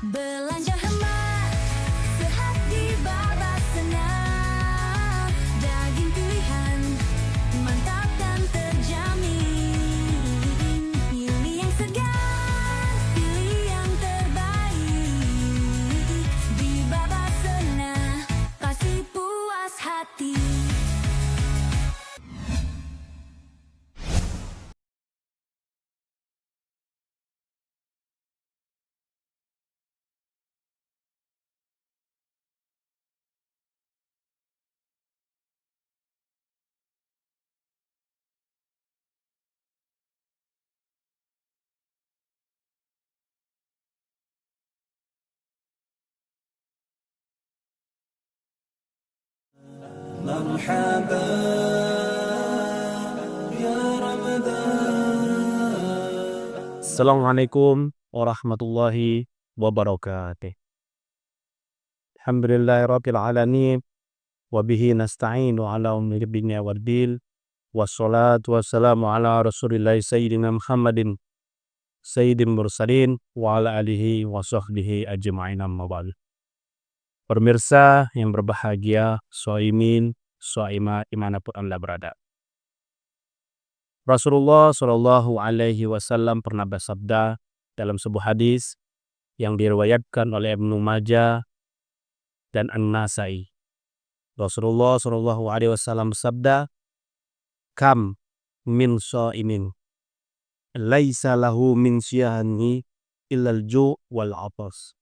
Belanja hemat, sehat di Babasena. Daging pilihan, mantap dan terjamin. Pilih yang segar, pilih yang terbaik. Di Babasena, pasti puas hati. مرحبا يا رمضان. Assalamualaikum warahmatullahi wabarakatuh. Alhamdulillahirabbil alamin wa bihi nasta'inu ala umuri dunya waddin. Wassalatu wassalamu ala Rasulillahi sayyidina Muhammadin sayyidil mursalin wa ala alihi wa sahbihi ajma'in amma ba'du. Pemirsa yang berbahagia, shaimin, shaimah dimanapun Anda berada. Rasulullah Shallallahu Alaihi Wasallam pernah bersabda dalam sebuah hadis yang diriwayatkan oleh Ibnu Majah dan An-Nasai. Rasulullah Shallallahu Alaihi Wasallam bersabda, "Kam min shaimin, laisa lahu min syahni illal ju' wal 'atas."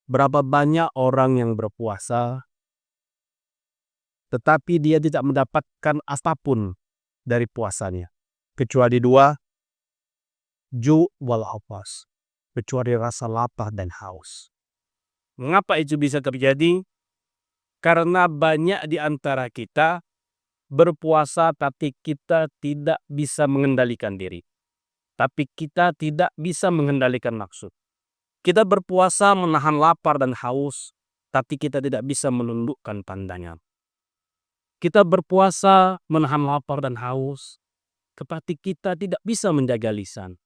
Berapa banyak orang yang berpuasa, tetapi dia tidak mendapatkan apapun dari puasanya, kecuali dua, ju' wal 'atas, kecuali rasa lapar dan haus. Mengapa itu bisa terjadi? Karena banyak di antara kita berpuasa tapi kita tidak bisa mengendalikan diri. Tapi kita tidak bisa mengendalikan nafsu. Kita berpuasa menahan lapar dan haus, tapi kita tidak bisa menundukkan pandangan. Kita berpuasa menahan lapar dan haus, tetapi kita tidak bisa menjaga lisan.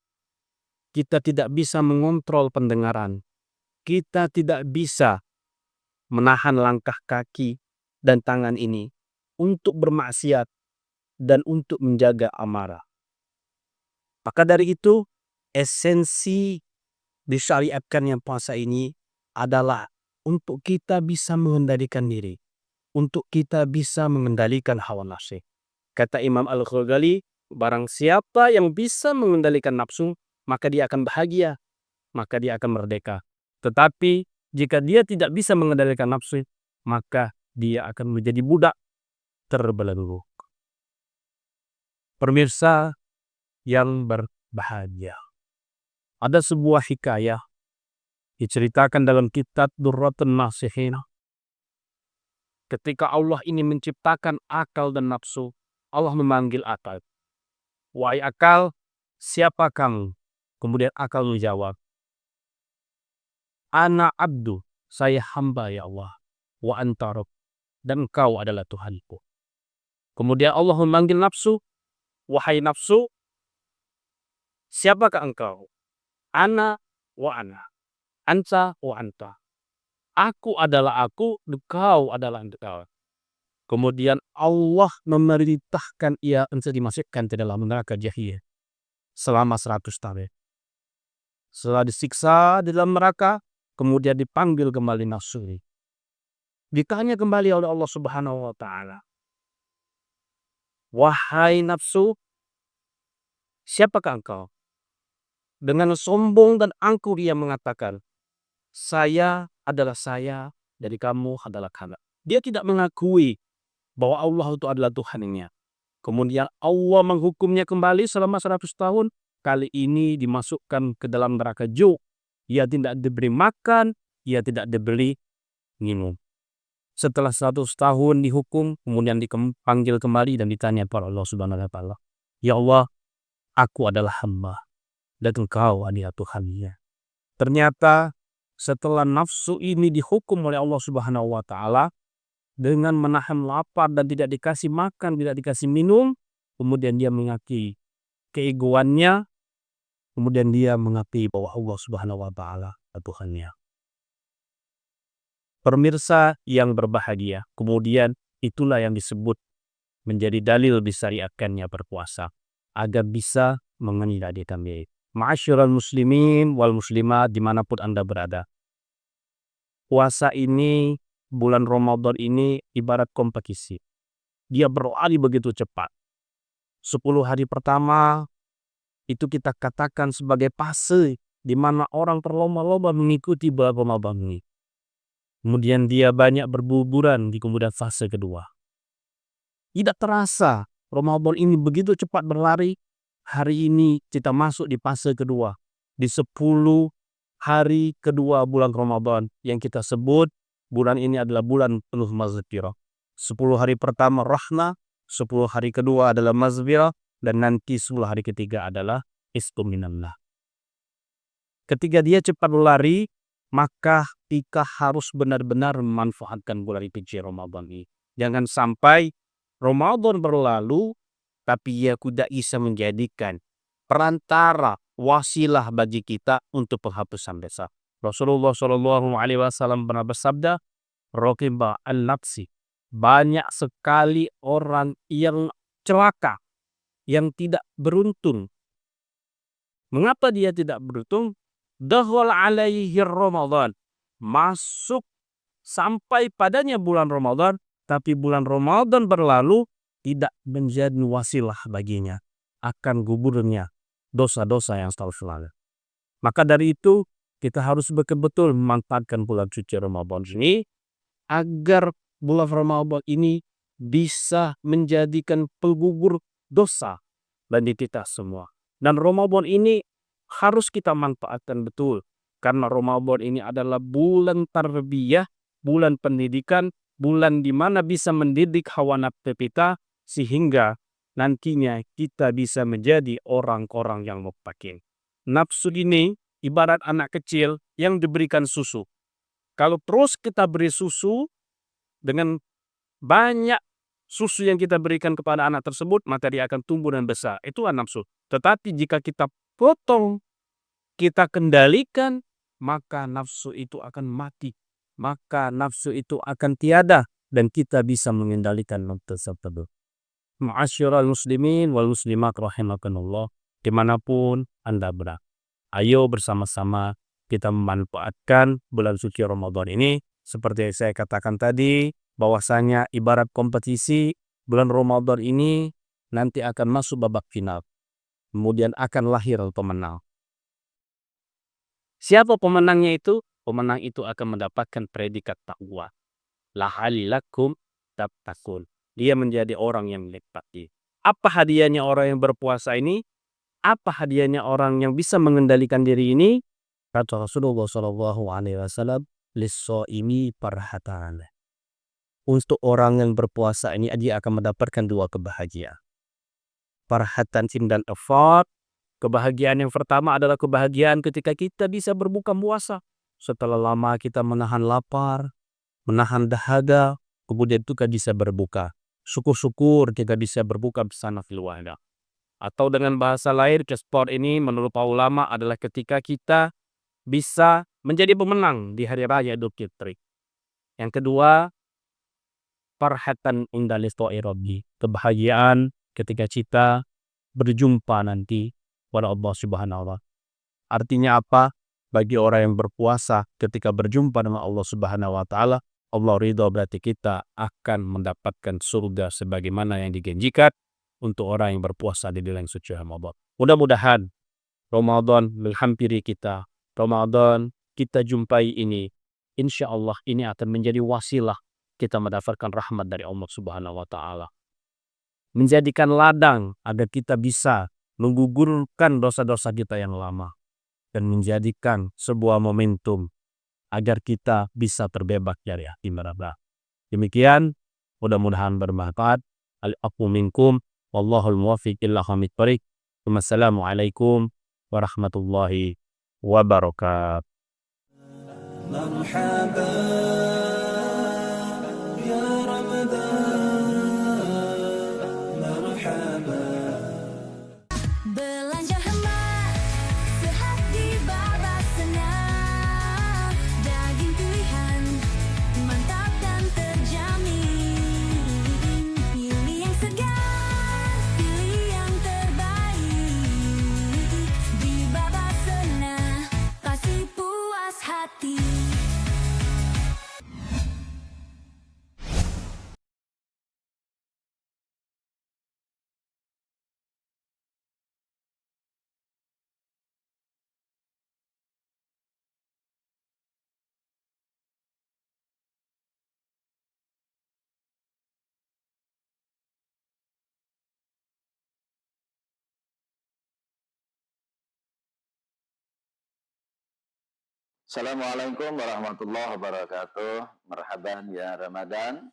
Kita tidak bisa mengontrol pendengaran. Kita tidak bisa menahan langkah kaki dan tangan ini untuk bermaksiat dan untuk menjaga amarah. Maka dari itu, esensi disyariatkannya puasa ini adalah untuk kita bisa mengendalikan diri, untuk kita bisa mengendalikan hawa nafsu. Kata Imam Al-Ghazali, barang siapa yang bisa mengendalikan nafsu, maka dia akan bahagia, maka dia akan merdeka. Tetapi jika dia tidak bisa mengendalikan nafsu, maka dia akan menjadi budak terbelenggu. Pemirsa yang berbahagia, ada sebuah hikayah diceritakan dalam kitab Durratun Nasihin. Ketika Allah ini menciptakan akal dan nafsu, Allah memanggil akal. Wahai akal, siapa kamu? Kemudian akal menjawab, Ana abdu, saya hamba ya Allah. Wa anta rabb, dan engkau adalah Tuhanku. Kemudian Allah memanggil nafsu, wahai nafsu, siapakah engkau? Ana wa ana, anta wa anta. Aku adalah aku, engkau adalah engkau. Kemudian Allah memerintahkan ia untuk dimasukkan ke dalam neraka Jahannam selama 100 tahun. Setelah disiksa di dalam neraka, kemudian dipanggil kembali nafsu. Ditanya kembali oleh Allah Subhanahu wa Ta'ala, wahai nafsu, siapakah engkau? Dengan sombong dan angkuh dia mengatakan, saya adalah saya, dari kamu adalah kamu. Dia tidak mengakui bahwa Allah itu adalah Tuhannya. Kemudian Allah menghukumnya kembali selama 100 tahun. Kali ini dimasukkan ke dalam neraka ju'. Ia tidak diberi makan, ia tidak diberi minum. Setelah 100 tahun dihukum, kemudian dipanggil kembali dan ditanya kepada Allah Subhanahu wa Ta'ala, ya Allah, aku adalah hamba dan engkau adalah Tuhannya. Ternyata setelah nafsu ini dihukum oleh Allah Subhanahu wa Ta'ala dengan menahan lapar dan tidak dikasih makan, tidak dikasih minum, kemudian dia mengakui keegoannya, kemudian dia mengakui bahwa Allah Subhanahu wa Ta'ala adalah Tuhannya. Pemirsa yang berbahagia, kemudian itulah yang disebut menjadi dalil disyariatkannya berpuasa agar bisa mengendalikan diri. Ma'asyiral muslimin wal muslimat dimanapun Anda berada. Puasa ini, bulan Ramadan ini ibarat kompetisi. Dia berlari begitu cepat. 10 hari pertama itu kita katakan sebagai fase di mana orang berlomba-lomba mengikuti bulan Ramadan ini. Kemudian dia banyak berbuburan di kemudian fase kedua. Tidak terasa Ramadan ini begitu cepat berlari. Hari ini kita masuk di fase kedua. Di 10 hari kedua bulan Ramadan yang kita sebut bulan ini adalah bulan penuh mazkirah. 10 hari pertama rahmah, 10 hari kedua adalah mazkirah, dan nanti 10 hari ketiga adalah isqum minallah. Ketika dia cepat berlari, maka kita harus benar-benar memanfaatkan bulan suci Ramadan ini. Jangan sampai Ramadan berlalu tapi ia tidak bisa menjadikan perantara wasilah bagi kita untuk penghapusan dosa. Rasulullah SAW pernah bersabda, "Raqiba al-nafsi." Banyak sekali orang yang celaka, yang tidak beruntung. Mengapa dia tidak beruntung? Dakhal alaihi Ramadan. Masuk sampai padanya bulan Ramadan, tapi bulan Ramadan berlalu tidak menjadi wasilah baginya akan gugurnya dosa-dosa yang selalu. Maka dari itu kita harus betul-betul memanfaatkan bulan suci Ramadan ini agar bulan Ramadan ini bisa menjadikan penggugur dosa bagi kita semua. Dan Ramadan ini harus kita manfaatkan betul karena Ramadan ini adalah bulan tarbiyah, bulan pendidikan, bulan di mana bisa mendidik hawa nafsu kita sehingga nantinya kita bisa menjadi orang-orang yang muttaqin. Nafsu ini ibarat anak kecil yang diberikan susu. Kalau terus kita beri susu dengan banyak susu yang kita berikan kepada anak tersebut, maka dia akan tumbuh dan besar. Itu nafsu. Tetapi jika kita potong, kita kendalikan, maka nafsu itu akan mati. Maka nafsu itu akan tiada dan kita bisa mengendalikan nafsu tersebut. Ma'asyiral muslimin wal muslimat rahimakumullah, dimanapun Anda berada. Ayo bersama-sama kita memanfaatkan bulan suci Ramadan ini. Seperti yang saya katakan tadi, bahwasanya ibarat kompetisi, bulan Ramadan ini nanti akan masuk babak final. Kemudian akan lahir pemenang. Siapa pemenangnya itu? Pemenang itu akan mendapatkan predikat taqwa. La'allakum tattaqun. Dia menjadi orang yang menikmati. Apa hadiahnya orang yang berpuasa ini? Apa hadiahnya orang yang bisa mengendalikan diri ini? Kata Rasulullah SAW, "Lis-shaimi farhatan." Untuk orang yang berpuasa ini dia akan mendapatkan 2 kebahagiaan. Farhatan dan afat. Kebahagiaan yang pertama adalah kebahagiaan ketika kita bisa berbuka puasa. Setelah lama kita menahan lapar, menahan dahaga, kemudian kita bisa berbuka. Syukur-syukur kita bisa berbuka bersama keluarga. Atau dengan bahasa lain, sport ini menurut para ulama adalah ketika kita bisa menjadi pemenang di hari raya Idul Fitri. Yang kedua, farhatan inda liqa'i rabbi. Kebahagiaan ketika kita berjumpa nanti kepada Allah Subhanahu wa Ta'ala. Artinya apa? Bagi orang yang berpuasa ketika berjumpa dengan Allah Subhanahu wa Ta'ala, Allah ridha berarti kita akan mendapatkan surga sebagaimana yang dijanjikan untuk orang yang berpuasa di bulan suci Ramadan. Mudah-mudahan Ramadan menghampiri kita. Ramadan kita jumpai ini. Insya Allah ini akan menjadi wasilah kita mendapatkan rahmat dari Allah Subhanahu wa Ta'ala. Menjadikan ladang agar kita bisa menggugurkan dosa-dosa kita yang lama. Dan menjadikan sebuah momentum agar kita bisa terbebas dari hati neraka. Demikian, mudah-mudahan bermanfaat. Al-afu minkum, wallahul muwaffiq ila aqwamit thoriq. Wassalamualaikum warahmatullahi wabarakatuh. مرحبا يا رمضان مرحبا Belanja hemat, sehat di babak senang. Daging pilihan, hati. Assalamualaikum warahmatullahi wabarakatuh. Marhaban ya Ramadan.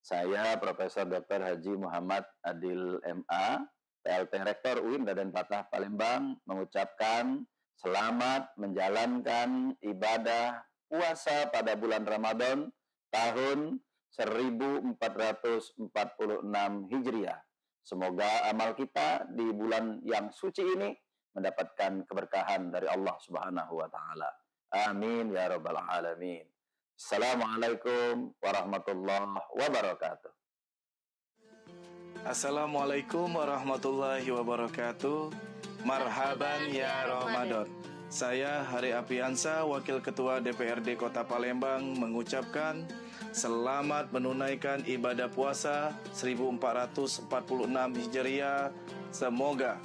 Saya Profesor Dr. Haji Muhammad Adil MA, PLT Rektor UIN Raden Patah Palembang, mengucapkan selamat menjalankan ibadah puasa pada bulan Ramadan tahun 1446 Hijriah. Semoga amal kita di bulan yang suci ini mendapatkan keberkahan dari Allah Subhanahu wa taala. Amin ya rabbal alamin. Assalamualaikum warahmatullahi wabarakatuh. Assalamualaikum warahmatullahi wabarakatuh. Marhaban ya Ramadan. Saya Hari Apiansa, Wakil Ketua DPRD Kota Palembang, mengucapkan selamat menunaikan ibadah puasa 1446 Hijriah. Semoga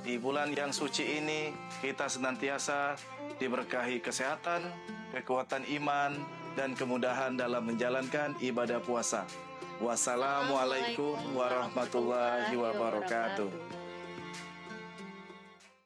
di bulan yang suci ini kita senantiasa diberkahi kesehatan, kekuatan iman, dan kemudahan dalam menjalankan ibadah puasa. Wassalamualaikum warahmatullahi wabarakatuh.